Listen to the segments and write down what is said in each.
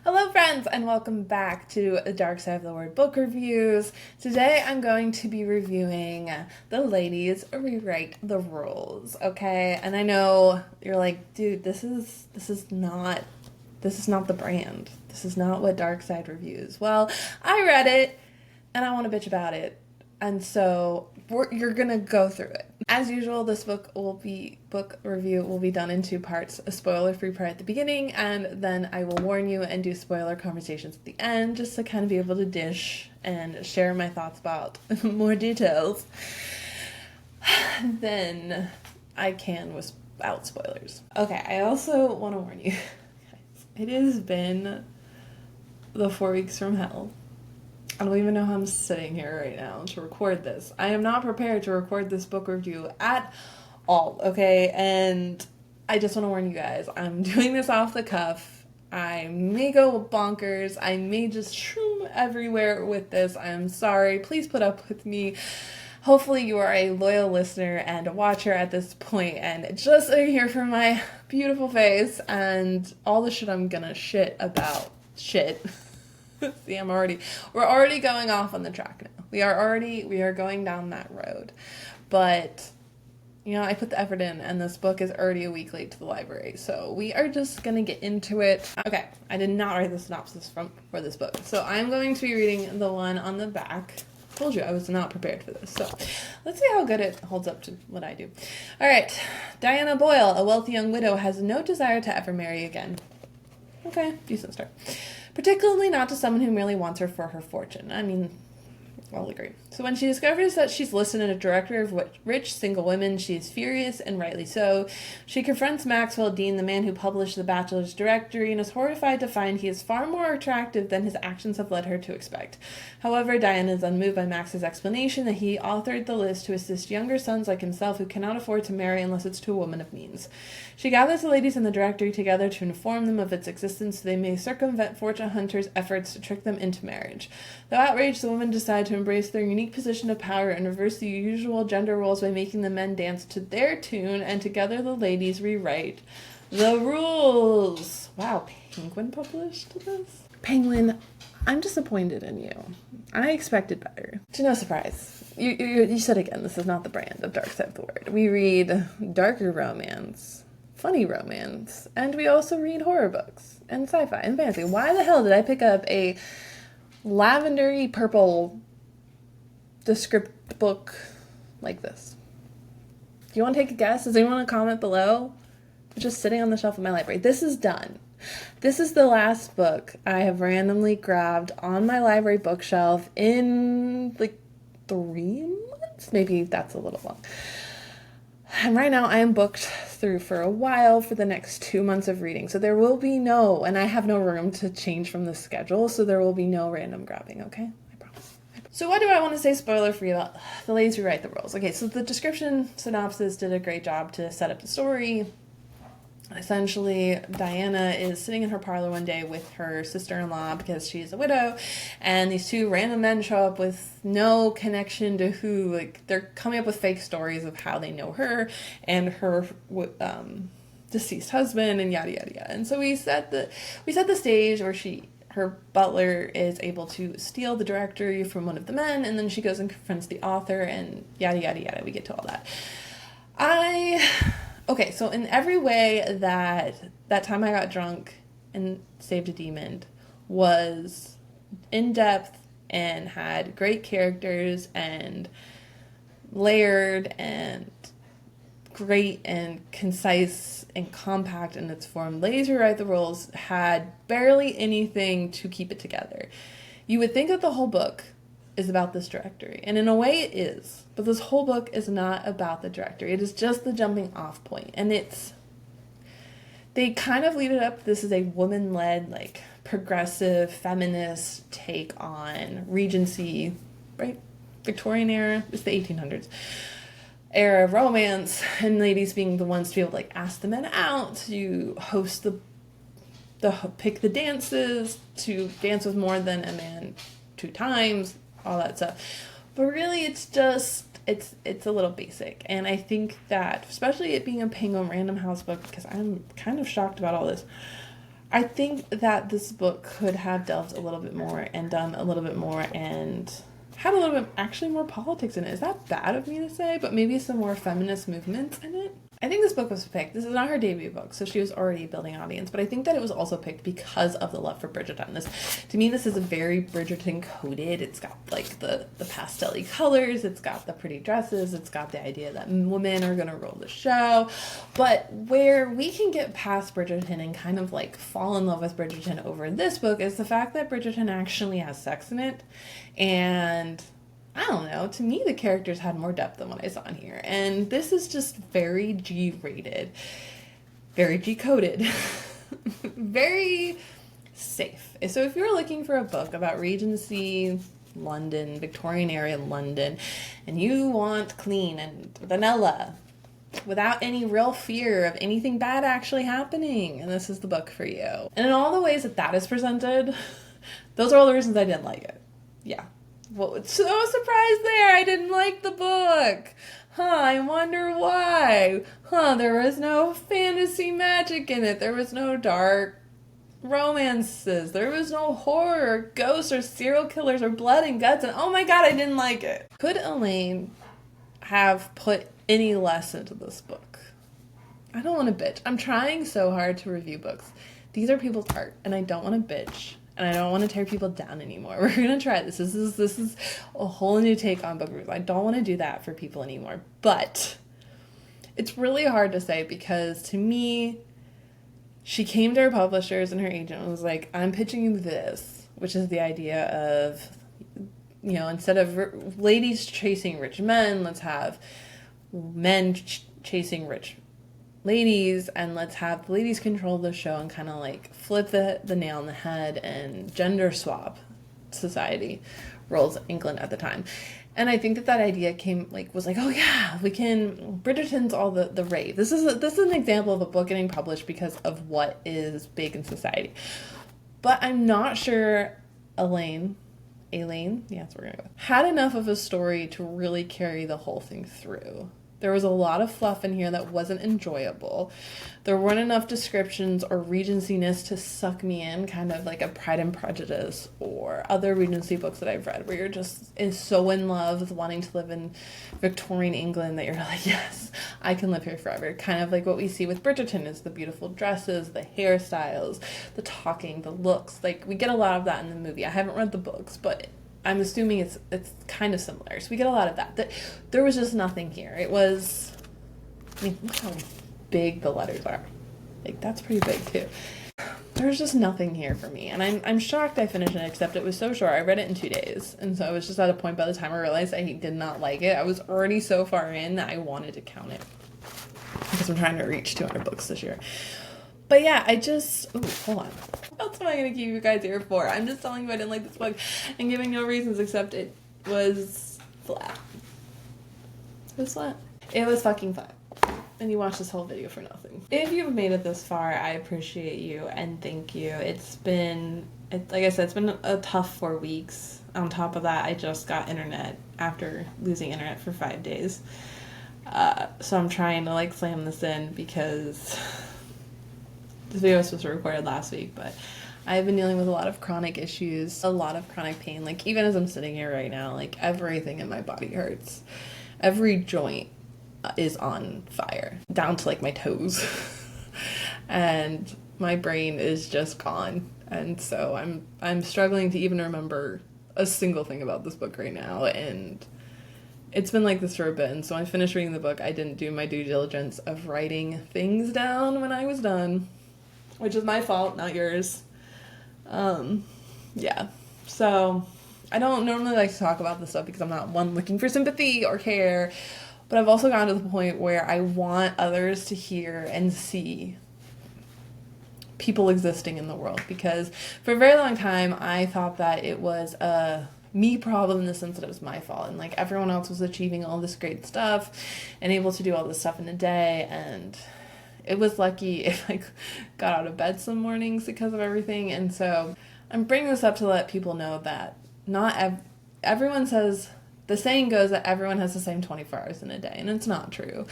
Hello friends and welcome back to the Dark Side of the Word book reviews. Today I'm going to be reviewing The Ladies Rewrite the Rules, okay? And I know you're like, dude, this is not the brand. This is not what Dark Side reviews. Well, I read it and I want to bitch about it. And so you're gonna go through it. As usual, this book review will be done in two parts: a spoiler-free part at the beginning, and then I will warn you and do spoiler conversations at the end, just to kind of be able to dish and share my thoughts about more details than I can without spoilers. Okay, I also want to warn you, guys, it has been the 4 weeks from hell. I don't even know how I'm sitting here right now to record this. I am not prepared to record this book review at all, okay? And I just want to warn you guys, I'm doing this off the cuff. I may go bonkers. I may just shroom everywhere with this. I'm sorry. Please put up with me. Hopefully you are a loyal listener and a watcher at this point and just are here for my beautiful face and all the shit I'm gonna shit about. Shit. See, we're already going off on the track now. We are going down that road. But, I put the effort in and this book is already a week late to the library. So we are just going to get into it. Okay, I did not write the synopsis for this book. So I'm going to be reading the one on the back. Told you I was not prepared for this. So let's see how good it holds up to what I do. All right, Diana Boyle, a wealthy young widow, has no desire to ever marry again. Okay, decent start. Particularly not to someone who merely wants her for her fortune. I mean, I'll agree. So when she discovers that she's listed in a directory of rich single women, she is furious, and rightly so. She confronts Maxwell Dean, the man who published the Bachelor's Directory, and is horrified to find he is far more attractive than his actions have led her to expect. However, Diana is unmoved by Max's explanation that he authored the list to assist younger sons like himself who cannot afford to marry unless it's to a woman of means. She gathers the ladies in the directory together to inform them of its existence so they may circumvent fortune hunters' efforts to trick them into marriage. Though outraged, the women decide to embrace their unique position of power and reverse the usual gender roles by making the men dance to their tune, and together the ladies rewrite the rules. Wow, Penguin published this? Penguin, I'm disappointed in you. I expected better. To no surprise, you said again, this is not the brand of Dark Side of the Word. We read darker romance, funny romance, and we also read horror books and sci-fi and fantasy. Why the hell did I pick up a lavendery purple descript book like this? Do you want to take a guess? Does anyone want to comment below? It's just sitting on the shelf of my library. This is done. This is the last book I have randomly grabbed on my library bookshelf in like 3 months. Maybe that's a little long. And right now I am booked through for a while for the next 2 months of reading. So there will be and I have no room to change from the schedule, so there will be no random grabbing, okay? I promise. So what do I want to say spoiler-free about The Ladies Who Write the Rules? Okay, so the description synopsis did a great job to set up the story. Essentially, Diana is sitting in her parlor one day with her sister-in-law because she's a widow, and these two random men show up with no connection to who. Like, they're coming up with fake stories of how they know her and her deceased husband and yada yada yada. And so we set the stage where her butler is able to steal the directory from one of the men, and then she goes and confronts the author and yada yada yada. We get to all that. Okay, so in every way that time I got drunk and saved a demon was in-depth and had great characters and layered and great and concise and compact in its form, Ladies Who Write the Rules had barely anything to keep it together. You would think that the whole book is about this directory, and in a way it is, but this whole book is not about the directory. It is just the jumping off point, and they kind of lead it up. This is a woman-led, like, progressive feminist take on Regency, right? Victorian era. It's the 1800s era of romance, and ladies being the ones to be able to, like, ask the men out, to host pick the dances, to dance with more than a man 2 times, all that stuff. But really, it's a little basic. And I think that, especially it being a Penguin Random House book, because I'm kind of shocked about all this, I think that this book could have delved a little bit more and done a little bit more and had a little bit actually more politics in it. Is that bad of me to say? But maybe some more feminist movements in it. I think this book was picked. This is not her debut book, so she was already building an audience. But I think that it was also picked because of the love for Bridgerton. To me, this is a very Bridgerton coded. It's got like the pastel-y colors. It's got the pretty dresses. It's got the idea that women are going to rule the show. But where we can get past Bridgerton and kind of like fall in love with Bridgerton over this book is the fact that Bridgerton actually has sex in it. And I don't know, to me the characters had more depth than what I saw in here. And this is just very G-rated, very G-coded, very safe. So if you're looking for a book about Regency London, Victorian era London, and you want clean and vanilla without any real fear of anything bad actually happening, and this is the book for you. And in all the ways that that is presented, those are all the reasons I didn't like it. Yeah. Well, so surprised there. I didn't like the book. I wonder why. There was no fantasy magic in it. There was no dark romances. There was no horror, ghosts, or serial killers, or blood and guts. And oh my god, I didn't like it. Could Allain have put any less into this book? I don't want to bitch. I'm trying so hard to review books. These are people's art, and I don't want to bitch. And I don't want to tear people down anymore. We're going to try this. This is a whole new take on book reviews. I don't want to do that for people anymore. But it's really hard to say because to me, she came to her publishers and her agent and was like, I'm pitching you this, which is the idea of, you know, instead of ladies chasing rich men, let's have men chasing rich ladies, and let's have the ladies control the show and kind of like flip the nail on the head and gender swap society rules England at the time. And I think that idea was like, oh yeah, we can, Bridgerton's all the rave. This is an example of a book getting published because of what is big in society. But I'm not sure Allain, yeah, that's what we're gonna go with, had enough of a story to really carry the whole thing through. There was a lot of fluff in here that wasn't enjoyable. There weren't enough descriptions or Regency-ness to suck me in, kind of like a Pride and Prejudice or other Regency books that I've read where you're just so in love with wanting to live in Victorian England that you're like, yes, I can live here forever. Kind of like what we see with Bridgerton is the beautiful dresses, the hairstyles, the talking, the looks. Like, we get a lot of that in the movie. I haven't read the books, but I'm assuming it's kind of similar. So we get a lot of that. There was just nothing here. It was, I mean, look how big the letters are. Like, that's pretty big too. There's just nothing here for me. And I'm shocked I finished it, except it was so short. I read it in 2 days. And so I was just at a point by the time I realized I did not like it. I was already so far in that I wanted to count it. Because I'm trying to reach 200 books this year. But yeah, hold on. What else am I going to keep you guys here for? I'm just telling you I didn't like this book and giving no reasons except it was flat. It was flat. It was fucking flat. And you watched this whole video for nothing. If you've made it this far, I appreciate you and thank you. Like I said, it's been a tough 4 weeks. On top of that, I just got internet after losing internet for 5 days. So I'm trying to like slam this in because this video was supposed to be recorded last week, but I've been dealing with a lot of chronic issues, a lot of chronic pain. Like, even as I'm sitting here right now, like, everything in my body hurts. Every joint is on fire, down to, like, my toes. And my brain is just gone. And so I'm struggling to even remember a single thing about this book right now, and it's been like this for a bit. And so when I finished reading the book, I didn't do my due diligence of writing things down when I was done, which is my fault, not yours. Yeah. So I don't normally like to talk about this stuff because I'm not one looking for sympathy or care, but I've also gotten to the point where I want others to hear and see people existing in the world, because for a very long time I thought that it was a me problem in the sense that it was my fault, and like everyone else was achieving all this great stuff and able to do all this stuff in a day, and it was lucky if I got out of bed some mornings because of everything. And so I'm bringing this up to let people know that not everyone says the saying goes that everyone has the same 24 hours in a day, and it's not true.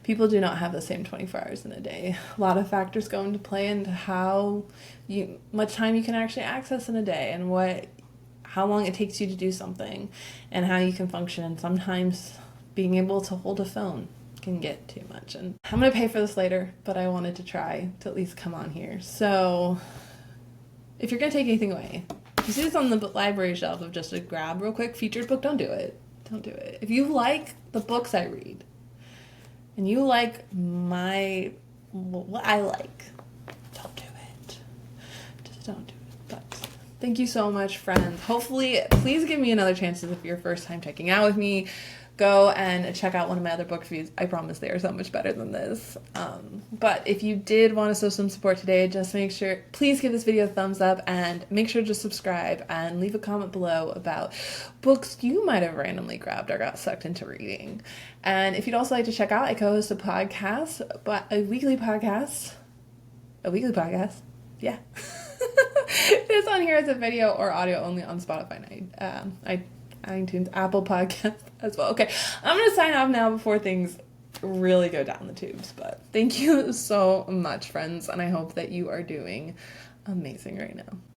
People do not have the same 24 hours in a day. A lot of factors go into play into how much time you can actually access in a day, and how long it takes you to do something, and how you can function. And sometimes being able to hold a phone can get too much. And I'm going to pay for this later, but I wanted to try to at least come on here. So if you're going to take anything away, you see this on the library shelf of just a grab real quick, featured book, don't do it. Don't do it. If you like the books I read, and you like what I like, don't do it. Just don't do it. But thank you so much, friends. Hopefully, please give me another chance if you're first time checking out with me. Go and check out one of my other book reviews. I promise they are so much better than this. But if you did want to show some support today, just make sure, please give this video a thumbs up, and make sure to subscribe and leave a comment below about books you might have randomly grabbed or got sucked into reading. And if you'd also like to check out, I co-host a podcast, a weekly podcast, yeah. It's on here as a video or audio only on Spotify. iTunes, Apple Podcasts as well. Okay, I'm going to sign off now before things really go down the tubes. But thank you so much, friends, and I hope that you are doing amazing right now.